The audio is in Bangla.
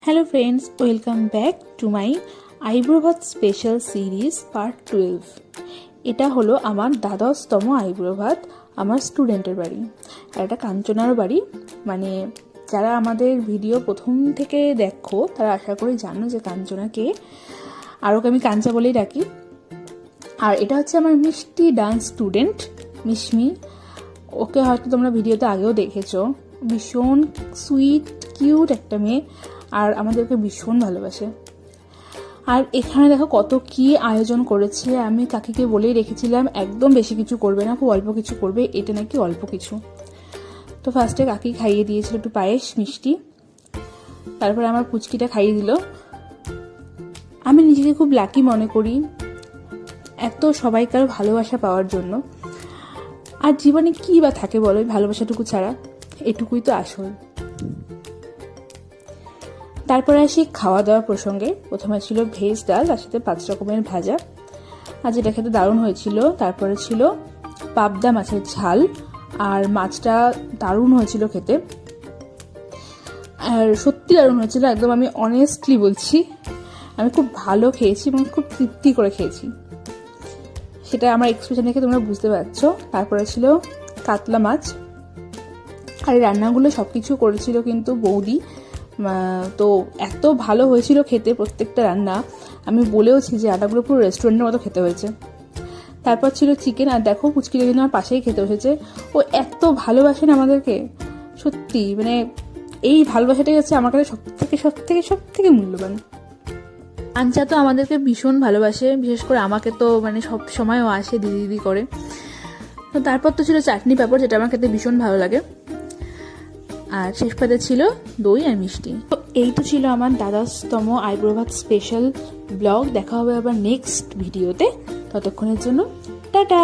Hello friends, welcome back to my eyebrow ভাত স্পেশাল সিরিজ পার্ট 12। এটা হলো আমার দ্বাদশতম আইব্রো ভাত আমার স্টুডেন্টের বাড়ি, আর এটা কাঞ্চনার বাড়ি। মানে যারা আমাদের ভিডিও প্রথম থেকে দেখো তারা আশা করি জানো যে কাঞ্চনাকে, আর ওকে আমি কাঞ্চা বলেই ডাকি। আর এটা হচ্ছে আমার মিষ্টি ডান্স স্টুডেন্ট মিশমি। ওকে হয়তো তোমরা ভিডিওতে আগেও দেখেছো, ভীষণ সুইট কিউট একটা মেয়ে, আর আমাদেরকে ভীষণ ভালোবাসে। আর এখানে দেখো কত কি আয়োজন করেছে। আমি কাকিকে বলেই রেখেছিলাম একদম বেশি কিছু করবে না, খুব অল্প কিছু করবে, এটা নাকি অল্প কিছু। তো ফার্স্টে কাকি খাইয়ে দিয়েছিল একটু পায়েস মিষ্টি, তারপরে আমার পুচকিটা খাইয়ে দিল। আমি নিজেকে খুব লাকি মনে করি এত সবাইকার ভালোবাসা পাওয়ার জন্য। আর জীবনে কি বা থাকে বলো ভালোবাসাটুকু ছাড়া, এটুকুই তো আসল। তারপরে আসি খাওয়া দাওয়া প্রসঙ্গে। প্রথমে ছিল ভেজ ডাল, তার সাথে 5 রকমের ভাজা, আর যেটা খেতে দারুণ হয়েছিল। তারপরে ছিল পাবদা মাছের ঝাল, আর মাছটা দারুণ হয়েছিল খেতে, আর সত্যি দারুণ হয়েছিল একদম। আমি অনেস্টলি বলছি, আমি খুব ভালো খেয়েছি এবং খুব তৃপ্তি করে খেয়েছি, সেটা আমার এক্সপ্রেশন দেখে তোমরা বুঝতে পারছো। তারপরে ছিল কাতলা মাছ, আর এই রান্নাগুলো সব কিছু করেছিল কিন্তু বৌদি। তো এত ভালো হয়েছিল খেতে প্রত্যেকটা রান্না, আমি বলেওছি যে রান্নাগুলো পুরো রেস্টুরেন্টের মতো খেতে হয়েছে। তারপর ছিল চিকেন, আর দেখো পুচকিটা কিন্তু আমার পাশেই খেতে বসেছে। ও এত ভালোবাসেন আমাদেরকে, সত্যি মানে এই ভালোবাসাটাই হচ্ছে আমার কাছে সব থেকে মূল্যবান। আঞ্চা তো আমাদেরকে ভীষণ ভালোবাসে, বিশেষ করে আমাকে তো মানে সব সময়ও আসে দিদি দিদি করে। তো তারপর তো ছিল চাটনি পাঁপড়, যেটা আমার খেতে ভীষণ ভালো লাগে। আর শেষ পাতে ছিল দই আর মিষ্টি। তো এই তো ছিল আমার দ্বাদশতম আইব্রো ভাত স্পেশাল ব্লগ। দেখা হবে আবার নেক্সট ভিডিওতে, ততক্ষণের জন্য টাটা।